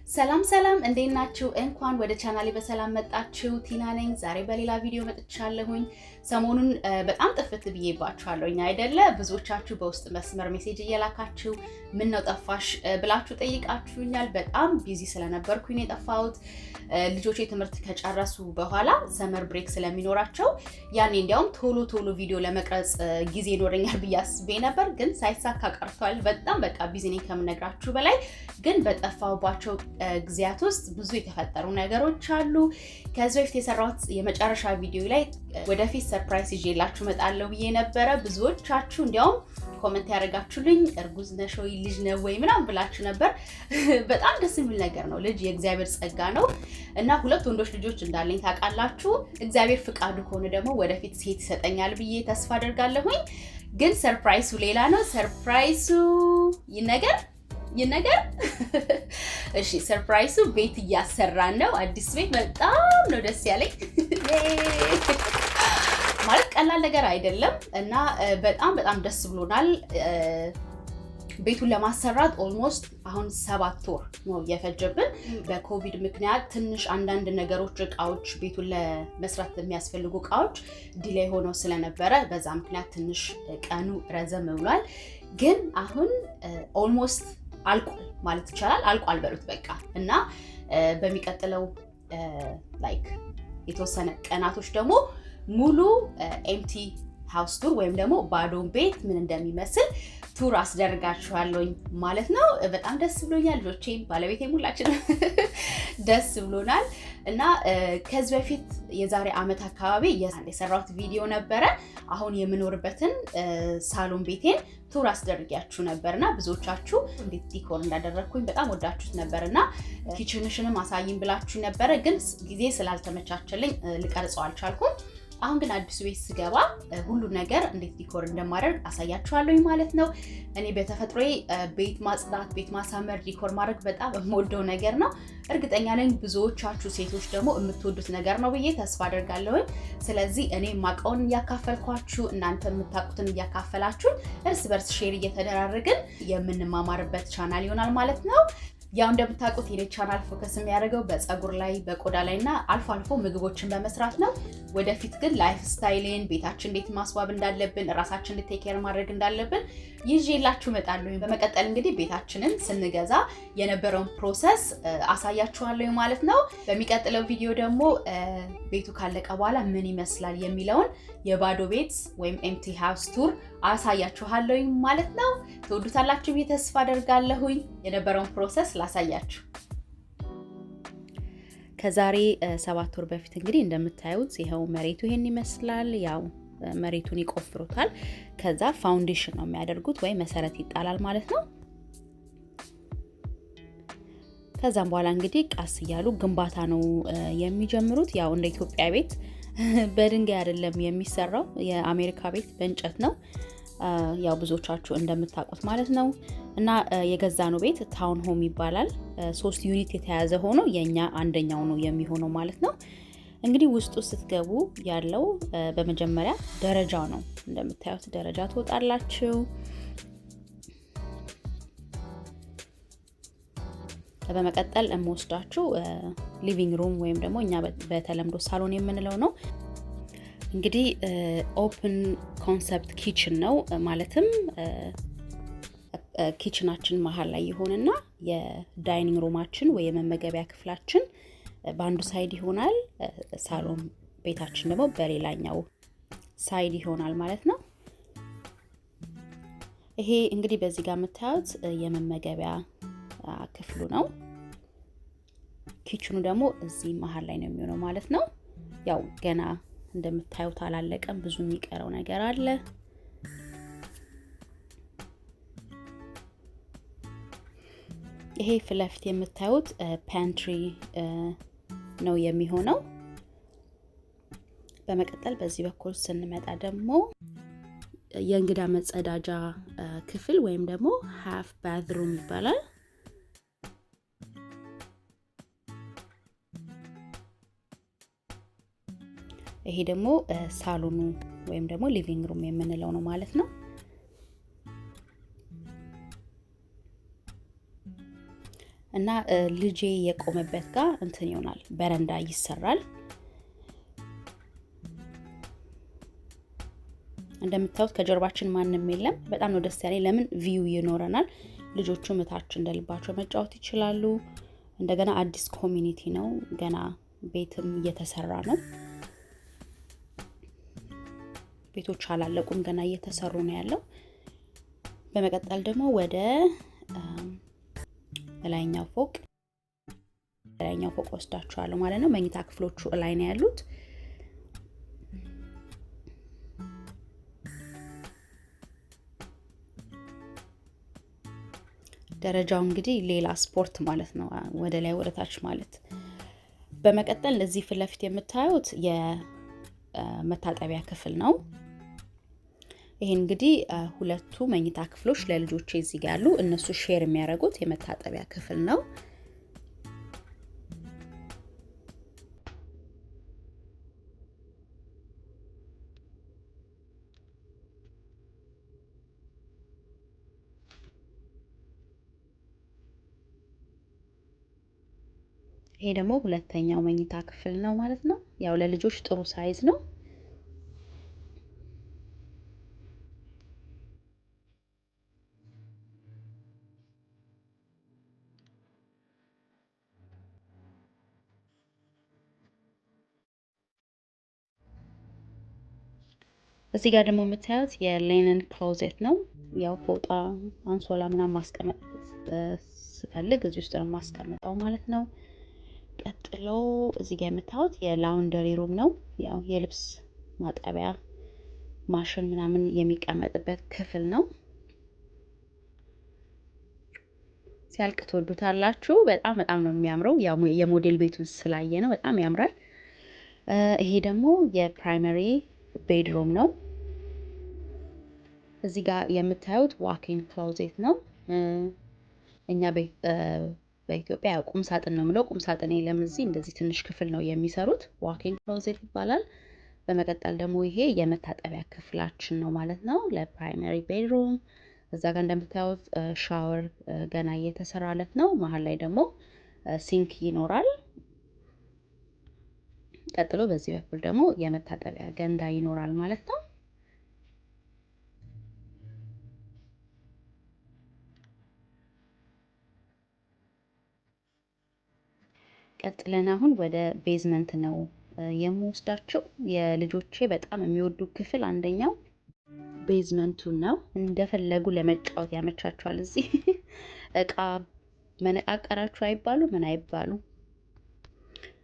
ሰላም ሰላም እንዴት ናችሁ? እንኳን ወደ ቻናሌ በሰላም መጣችሁ። ቲና ነኝ። ዛሬ በሌላ ቪዲዮ መጥቻለሁኝ። ሰሞኑን በጣም ጥፍት ብዬባችኋለሁኝ አይደለ? ብዙዎቻችሁ በውስጥ መስመር ሜሴጅ እየላካችሁ ምን ነው ጠፋሽ ብላችሁ ጠይቃችሁኛል። በጣም ቢዚ ስለነበርኩኝ ነው የጠፋሁት። ልጆቼ ትምህርት ከጨረሱ በኋላ ሰመር ብሬክ ስለሚኖራቸው ያኔ እንዲያውም ቶሎ ቪዲዮ ለመቅረጽ ጊዜ ይኖረኛል ብዬ አስቤ ነበር፣ ግን ሳይሳካ ቀርቷል። በጣም በቃ ቢዚ ነኝ ከምነግራችሁ በላይ። ግን በጠፋሁባቸው ጊዜያት ውስጥ ብዙ የተፈጠሩ ነገሮች አሉ። ከዚህ በፊት የሰራሁት የመጨረሻ ቪዲዮ ላይ ወደፊት ሰርፕራይዝ ይዤላችሁ እመጣለሁ ብዬ ነበረ። ብዙዎቻችሁ እንዲያውም ኮሜንት ያደርጋችሁልኝ እርጉዝ ነሽ ወይ ልጅ ነው ወይ ምናምን ብላችሁ ነበር። በጣም ደስ የሚል ነገር ነው። ልጅ የእግዚአብሔር ጸጋ ነው እና ሁለት ወንዶች ልጆች እንዳለኝ ታውቃላችሁ። እግዚአብሔር ፍቃዱ ከሆነ ደግሞ ወደፊት ሴት ይሰጠኛል ብዬ ተስፋ አደርጋለሁኝ። ግን ሰርፕራይሱ ሌላ ነው። ሰርፕራይሱ ይነገር እሺ፣ ሰርፕራይሱ ቤት እያሰራን ነው። አዲስ ቤት በጣም ነው ደስ ያለኝ። ማለት ቀላል ነገር አይደለም እና በጣም ደስ ብሎናል። ቤቱን ለማሰራት ኦልሞስት አሁን 7 ወር ነው የፈጀብን። በኮቪድ ምክንያት ትንሽ አንዳንድ ነገሮች እቃዎች ቤቱን ለመስራት የሚያስፈልጉ እቃዎች ዲሌይ ሆነው ስለነበረ በዛ ምክንያት ትንሽ ቀኑ ረዘም ብሏል። ግን አሁን ኦልሞስት አልቋል ማለት ይቻላል። አልቋል በሉት በቃ። እና በሚቀጥለው ላይክ የተወሰነ ቀናቶች ደግሞ ሙሉ ኤምቲ ሃውስ ቱር ወይም ደግሞ ባዶን ቤት ምን እንደሚመስል ቱር አስደርጋችኋለሁኝ ማለት ነው። በጣም ደስ ብሎኛል። ልጆቼም ባለቤቴም ሁላችንም ደስ ብሎናል። እና ከዚህ በፊት የዛሬ ዓመት አካባቢ የሰራሁት ቪዲዮ ነበረ። አሁን የምኖርበትን ሳሎን ቤቴን ቱር አስደርጊያችሁ ነበርና ብዙዎቻችሁ እንዴት ዲኮር እንዳደረግኩኝ በጣም ወዳችሁት ነበርና ኪችንሽንም አሳይኝ ብላችሁ ነበረ። ግን ጊዜ ስላልተመቻቸልኝ ልቀርጸው አልቻልኩም። አሁን ግን አዲሱ ቤት ስገባ ሁሉ ነገር እንዴት ዲኮር እንደማደርግ አሳያችኋለሁ ማለት ነው። እኔ በተፈጥሮዬ ቤት ማጽዳት፣ ቤት ማሳመር፣ ዲኮር ማድረግ በጣም የምወደው ነገር ነው። እርግጠኛ ነኝ ብዙዎቻችሁ ሴቶች ደግሞ የምትወዱት ነገር ነው ብዬ ተስፋ አደርጋለሁ። ስለዚህ እኔ የማውቀውን እያካፈልኳችሁ እናንተ የምታውቁትን እያካፈላችሁ እርስ በርስ ሼር እየተደራረግን የምንማማርበት ቻናል ይሆናል ማለት ነው። ያው እንደምታውቁት የኔ ቻናል ፎከስ የሚያደርገው በፀጉር ላይ በቆዳ ላይ እና አልፎ አልፎ ምግቦችን በመስራት ነው። ወደፊት ግን ላይፍ ስታይልን ቤታችን እንዴት ማስዋብ እንዳለብን ራሳችን እንዴት ቴክ ኬር ማድረግ እንዳለብን ይዤላችሁ እመጣለሁ። በመቀጠል እንግዲህ ቤታችንን ስንገዛ የነበረውን ፕሮሰስ አሳያችኋለሁ ማለት ነው። በሚቀጥለው ቪዲዮ ደግሞ ቤቱ ካለቀ በኋላ ምን ይመስላል የሚለውን የባዶ ቤት ወይም ኤምቲ ሃውስ ቱር አሳያችኋለሁ ማለት ነው። ትወዱታላችሁ ብዬ ተስፋ አደርጋለሁኝ። የነበረውን ፕሮሰስ ላሳያችሁ። ከዛሬ 7 ወር በፊት እንግዲህ እንደምታዩት ይሄው መሬቱ ይሄን ይመስላል። ያው መሬቱን ይቆፍሩታል። ከዛ ፋውንዴሽን ነው የሚያደርጉት ወይ መሰረት ይጣላል ማለት ነው። ከዛም በኋላ እንግዲህ ቃስ እያሉ ግንባታ ነው የሚጀምሩት። ያው እንደ ኢትዮጵያ ቤት በድንጋይ አይደለም የሚሰራው። የአሜሪካ ቤት በእንጨት ነው። ያው ብዙዎቻችሁ እንደምታውቁት ማለት ነው። እና የገዛነው ቤት ታውን ሆም ይባላል። 3 ዩኒት የተያዘ ሆኖ የኛ አንደኛው ነው የሚሆነው ማለት ነው። እንግዲህ ውስጡ ስትገቡ ያለው በመጀመሪያ ደረጃ ነው። እንደምታዩት ደረጃ ትወጣላችሁ። በመቀጠል የምወስዳችሁ ሊቪንግ ሩም ወይም ደግሞ እኛ በተለምዶ ሳሎን የምንለው ነው። እንግዲህ ኦፕን ኮንሰፕት ኪችን ነው። ማለትም ኪችናችን መሀል ላይ ይሆንና የዳይኒንግ ሩማችን ወይ የመመገቢያ ክፍላችን በአንዱ ሳይድ ይሆናል። ሳሎን ቤታችን ደግሞ በሌላኛው ሳይድ ይሆናል ማለት ነው። ይሄ እንግዲህ በዚህ ጋር የምታዩት የመመገቢያ ክፍሉ ነው። ኪችኑ ደግሞ እዚህ መሀል ላይ ነው የሚሆነው ማለት ነው። ያው ገና እንደምታዩት አላለቀም፣ ብዙ የሚቀረው ነገር አለ። ይሄ ፊት ለፊት የምታዩት ፓንትሪ ነው የሚሆነው። በመቀጠል በዚህ በኩል ስንመጣ ደግሞ የእንግዳ መጸዳጃ ክፍል ወይም ደግሞ ሃፍ ባዝሩም ይባላል። ይሄ ደግሞ ሳሎኑ ወይም ደግሞ ሊቪንግ ሩም የምንለው ነው ማለት ነው። እና ልጄ የቆመበት ጋር እንትን ይሆናል፣ በረንዳ ይሰራል። እንደምታዩት ከጀርባችን ማንም የለም። በጣም ነው ደስ ያለኝ። ለምን ቪው ይኖረናል። ልጆቹ ምታች እንደልባቸው መጫወት ይችላሉ። እንደገና አዲስ ኮሚኒቲ ነው፣ ገና ቤትም እየተሰራ ነው። ቤቶች አላለቁም፣ ገና እየተሰሩ ነው ያለው። በመቀጠል ደግሞ ወደ ላይኛው ፎቅ ወስዳችኋለሁ ማለት ነው። መኝታ ክፍሎቹ ላይ ነው ያሉት። ደረጃው እንግዲህ ሌላ ስፖርት ማለት ነው፣ ወደ ላይ ወደ ታች ማለት። በመቀጠል እዚህ ፊት ለፊት የምታዩት የመታጠቢያ ክፍል ነው። ይሄ እንግዲህ ሁለቱ መኝታ ክፍሎች ለልጆቼ እዚህ ጋር ያሉ እነሱ ሼር የሚያደርጉት የመታጠቢያ ክፍል ነው። ይሄ ደግሞ ሁለተኛው መኝታ ክፍል ነው ማለት ነው። ያው ለልጆች ጥሩ ሳይዝ ነው። እዚህ ጋር ደግሞ የምታዩት የሌነን ክሎዜት ነው። ያው ፎጣ፣ አንሶላ ምናምን ማስቀመጥ ስፈልግ እዚህ ውስጥ ነው ማስቀመጠው ማለት ነው። ቀጥሎ እዚህ ጋር የምታዩት የላውንደሪ ሩም ነው። ያው የልብስ ማጠቢያ ማሽን ምናምን የሚቀመጥበት ክፍል ነው። ሲያልቅ ትወዱታላችሁ። በጣም ነው የሚያምረው። ያው የሞዴል ቤቱን ስላየ ነው በጣም ያምራል። ይሄ ደግሞ የፕራይመሪ ቤድሩም ነው። እዚህ ጋር የምታዩት ዋኪን ክሎዜት ነው። እኛ በኢትዮጵያ ያው ቁም ሳጥን ነው የምለው። ቁም ሳጥን የለም እዚህ። እንደዚህ ትንሽ ክፍል ነው የሚሰሩት። ዋኪን ክሎዜት ይባላል። በመቀጠል ደግሞ ይሄ የመታጠቢያ ክፍላችን ነው ማለት ነው፣ ለፕራይመሪ ቤድሩም። እዛ ጋር እንደምታዩት ሻወር ገና እየተሰራለት ነው። መሀል ላይ ደግሞ ሲንክ ይኖራል። ቀጥሎ በዚህ በኩል ደግሞ የመታጠቢያ ገንዳ ይኖራል ማለት ነው። ቀጥለን አሁን ወደ ቤዝመንት ነው የምወስዳቸው። የልጆቼ በጣም የሚወዱ ክፍል አንደኛው ቤዝመንቱን ነው። እንደፈለጉ ለመጫወት ያመቻቸዋል። እዚህ እቃ መነቃቀራችሁ አይባሉ ምን አይባሉ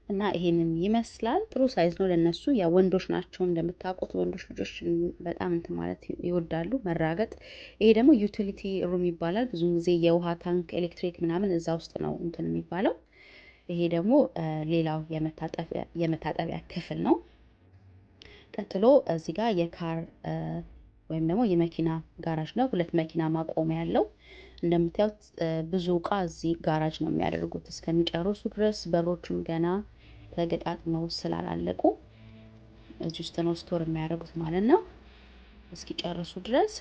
እና ይሄንን ይመስላል። ጥሩ ሳይዝ ነው ለነሱ። ያ ወንዶች ናቸው እንደምታውቁት፣ ወንዶች ልጆች በጣም እንትን ማለት ይወዳሉ መራገጥ። ይሄ ደግሞ ዩቲሊቲ ሩም ይባላል። ብዙ ጊዜ የውሃ ታንክ፣ ኤሌክትሪክ ምናምን እዛ ውስጥ ነው እንትን የሚባለው። ይሄ ደግሞ ሌላው የመታጠቢያ ክፍል ነው። ቀጥሎ እዚህ ጋር የካር ወይም ደግሞ የመኪና ጋራጅ ነው። ሁለት መኪና ማቆሚያ ያለው። እንደምታዩት ብዙ እቃ እዚህ ጋራጅ ነው የሚያደርጉት እስከሚጨርሱ ድረስ። በሮቹም ገና ተገጣጥመው ስላላለቁ እዚህ ውስጥ ነው ስቶር የሚያደርጉት ማለት ነው እስኪጨርሱ ድረስ።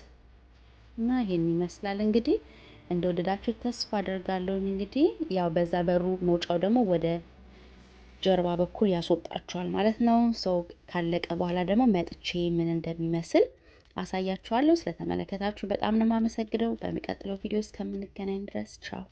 እና ይሄን ይመስላል እንግዲህ። እንደወደዳችሁ ተስፋ አደርጋለሁ። እንግዲህ ያው በዛ በሩ መውጫው ደግሞ ወደ ጀርባ በኩል ያስወጣችኋል ማለት ነው። ሰው ካለቀ በኋላ ደግሞ መጥቼ ምን እንደሚመስል አሳያችኋለሁ። ስለተመለከታችሁ በጣም ነው የማመሰግነው። በሚቀጥለው ቪዲዮ እስከምንገናኝ ድረስ ቻው።